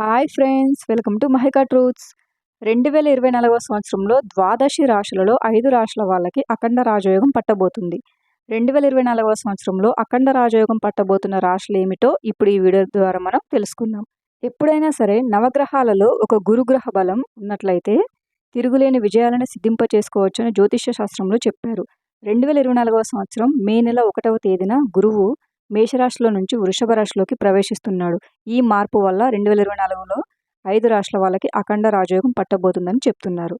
Hi friends, welcome to Mahika truths. 2024వ సంవత్సరంలో ద్వాదశి రాశులలో 5 రాశుల వాళ్ళకి అఖండ రాజయోగం పట్టబోతుంది. 2024వ సంవత్సరంలో అఖండ రాజయోగం పట్టబోతున్న రాశులు ఏమిటో ఇప్పుడు ఈ వీడియో ద్వారా మనం తెలుసుకుందాం. ఎప్పుడైనా సరే నవగ్రహాలలో ఒక గురుగ్రహ బలం ఉన్నట్లయితే తిరుగులేని విజయాలను సిద్ధింపచేసుకోవచ్చని జ్యోతిష్య శాస్త్రంలో చెప్పారు. 2024వ సంవత్సరం మే నెల 1వ తేదీన గురువు మేషరాశిలో నుంచి వృషభ రాశిలోకి ప్రవేశిస్తున్నాడు. ఈ మార్పు వల్ల 2024లో 5 రాశుల వాళ్ళకి అఖండ రాజయోగం పట్టబోతుందని చెప్తున్నారు.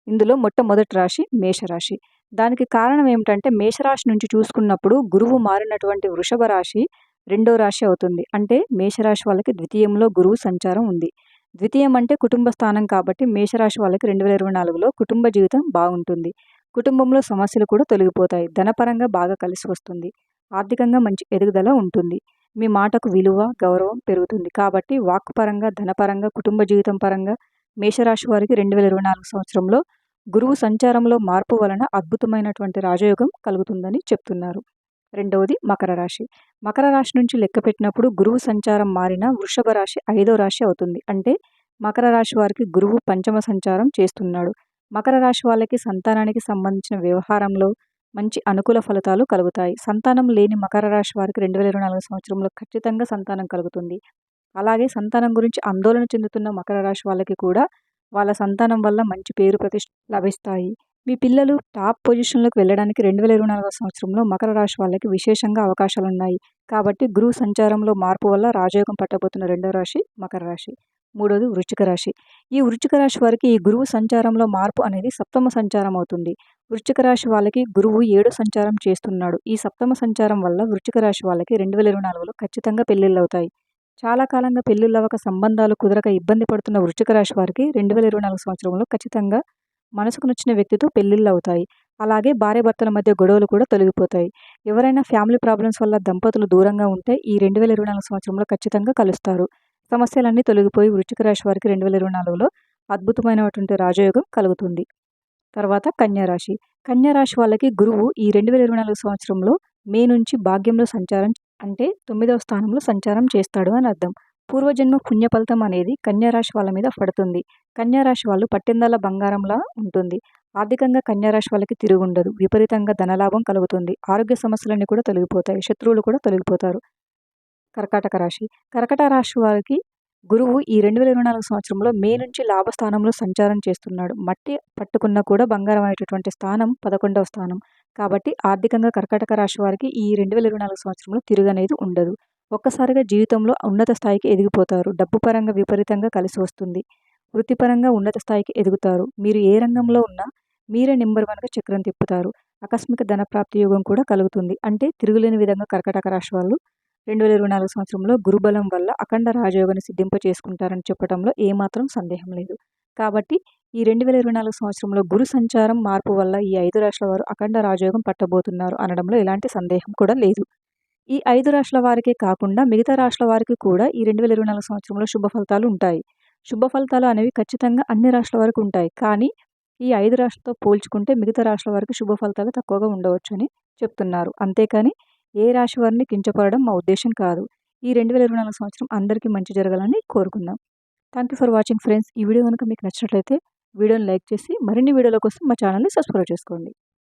ఇందులో మొట్టమొదటి రాశి మేషరాశి. దానికి కారణం ఏమిటంటే మేషరాశి నుంచి చూసుకున్నప్పుడు గురువు మారినటువంటి వృషభ రాశి రెండో రాశి అవుతుంది. అంటే మేషరాశి వాళ్ళకి ద్వితీయంలో గురువు సంచారం ఉంది. ద్వితీయం అంటే కుటుంబ స్థానం కాబట్టి మేషరాశి వాళ్ళకి 2024లో కుటుంబ జీవితం బాగుంటుంది. కుటుంబంలో సమస్యలు కూడా తొలగిపోతాయి. ధనపరంగా బాగా కలిసి వస్తుంది. ఆర్థికంగా మంచి ఎదుగుదల ఉంటుంది. మీ మాటకు విలువ, గౌరవం పెరుగుతుంది. కాబట్టి వాక్కు పరంగా, ధనపరంగా, కుటుంబ జీవితం పరంగా మేషరాశి వారికి 2024 సంవత్సరంలో గురువు సంచారంలో మార్పు వలన అద్భుతమైనటువంటి రాజయోగం కలుగుతుందని చెప్తున్నారు. రెండవది మకర రాశి. మకర రాశి నుంచి లెక్క పెట్టినప్పుడు గురువు సంచారం మారిన వృషభ రాశి 5వ రాశి అవుతుంది. అంటే మకర రాశి వారికి గురువు పంచమ సంచారం చేస్తున్నాడు. మకర రాశి వాళ్ళకి సంతానానికి సంబంధించిన వ్యవహారంలో మంచి అనుకూల ఫలితాలు కలుగుతాయి. సంతానం లేని మకర రాశి వారికి 2024 సంవత్సరంలో ఖచ్చితంగా సంతానం కలుగుతుంది. అలాగే సంతానం గురించి ఆందోళన చెందుతున్న మకర రాశి వాళ్ళకి కూడా వాళ్ళ సంతానం వల్ల మంచి పేరు ప్రతిష్ట లభిస్తాయి. మీ పిల్లలు టాప్ పొజిషన్లోకి వెళ్ళడానికి 2024 సంవత్సరంలో మకర రాశి వాళ్ళకి విశేషంగా అవకాశాలున్నాయి. కాబట్టి గురువు సంచారంలో మార్పు వల్ల రాజయోగం పట్టబోతున్న రెండవ రాశి మకర రాశి. మూడోది వృశ్చిక రాశి. ఈ వృశ్చిక రాశి వారికి ఈ గురువు సంచారంలో మార్పు అనేది సప్తమ సంచారం అవుతుంది. వృశ్చిక రాశి వాళ్ళకి గురువు 7 సంచారం చేస్తున్నాడు. ఈ సప్తమ సంచారం వల్ల వృశ్చిక రాశి వాళ్ళకి 2024లో ఖచ్చితంగా పెళ్లిళ్ళు అవుతాయి. చాలా కాలంగా పెళ్లిళ్ళవక సంబంధాలు కుదరక ఇబ్బంది పడుతున్న వృశ్చిక రాశి వారికి 2024 సంవత్సరంలో ఖచ్చితంగా మనసుకు నచ్చిన వ్యక్తితో పెళ్లిళ్ళు అవుతాయి. అలాగే భార్యాభర్తల మధ్య గొడవలు కూడా తొలగిపోతాయి. ఎవరైనా ఫ్యామిలీ ప్రాబ్లమ్స్ వల్ల దంపతులు దూరంగా ఉంటే ఈ 2024 సంవత్సరంలో ఖచ్చితంగా కలుస్తారు. సమస్యలన్నీ తొలగిపోయి వృశ్చిక రాశి వారికి 2024లో అద్భుతమైనటువంటి రాజయోగం కలుగుతుంది. తర్వాత కన్యారాశి. కన్యారాశి వాళ్ళకి గురువు ఈ 2024 సంవత్సరంలో మే నుంచి భాగ్యంలో సంచారం అంటే 9వ స్థానంలో సంచారం చేస్తాడు అని అర్థం. పూర్వజన్మ పుణ్య ఫలితం అనేది కన్యారాశి వాళ్ళ మీద పడుతుంది. కన్యారాశి వాళ్ళు పట్టిందల బంగారంలా ఉంటుంది. ఆర్థికంగా కన్యారాశి వాళ్ళకి తిరుగుండదు. విపరీతంగా ధనలాభం కలుగుతుంది. ఆరోగ్య సమస్యలన్నీ కూడా తొలగిపోతాయి. శత్రువులు కూడా తొలగిపోతారు. కర్కాటక రాశి. కర్కాటక రాశి వారికి గురువు ఈ 2024 సంవత్సరంలో మే నుంచి లాభస్థానంలో సంచారం చేస్తున్నాడు. మట్టి పట్టుకున్న కూడా బంగారం అనేటటువంటి స్థానం 11వ స్థానం. కాబట్టి ఆర్థికంగా కర్కాటక రాశి వారికి ఈ 2024 సంవత్సరంలో తిరుగనేది ఉండదు. ఒక్కసారిగా జీవితంలో ఉన్నత స్థాయికి ఎదిగిపోతారు. డబ్బు పరంగా విపరీతంగా కలిసి వస్తుంది. వృత్తిపరంగా ఉన్నత స్థాయికి ఎదుగుతారు. మీరు ఏ రంగంలో ఉన్నా మీరే నెంబర్ 1గా చక్రం తిప్పుతారు. ఆకస్మిక ధనప్రాప్తి యోగం కూడా కలుగుతుంది. అంటే తిరుగులేని విధంగా కర్కాటక రాశి వాళ్ళు 2024 సంవత్సరంలో గురుబలం వల్ల అఖండ రాజయోగాన్ని సిద్ధింప చేసుకుంటారని చెప్పడంలో ఏమాత్రం సందేహం లేదు. కాబట్టి ఈ 2024 సంవత్సరంలో గురు సంచారం మార్పు వల్ల ఈ 5 రాశుల వారు అఖండ రాజయోగం పట్టబోతున్నారు అనడంలో ఎలాంటి సందేహం కూడా లేదు. ఈ 5 రాశుల వారికే కాకుండా మిగతా రాశుల వారికి కూడా ఈ 2024 సంవత్సరంలో శుభ ఫలితాలు ఉంటాయి. శుభ ఫలితాలు అనేవి ఖచ్చితంగా అన్ని రాశుల వరకు ఉంటాయి. కానీ ఈ 5 రాశులతో పోల్చుకుంటే మిగతా రాశుల వారికి శుభ ఫలితాలు తక్కువగా ఉండవచ్చు అని చెప్తున్నారు. అంతేకాని ఏ రాశి వారిని కించపడడం మా ఉద్దేశం కాదు. ఈ 2024 సంవత్సరం అందరికీ మంచి జరగాలని కోరుకుందాం. Thank you for watching friends. ఈ వీడియో కనుక మీకు నచ్చినట్లయితే వీడియోని లైక్ చేసి మరిన్ని వీడియోల కోసం మా ఛానల్ని సబ్స్క్రైబ్ చేసుకోండి.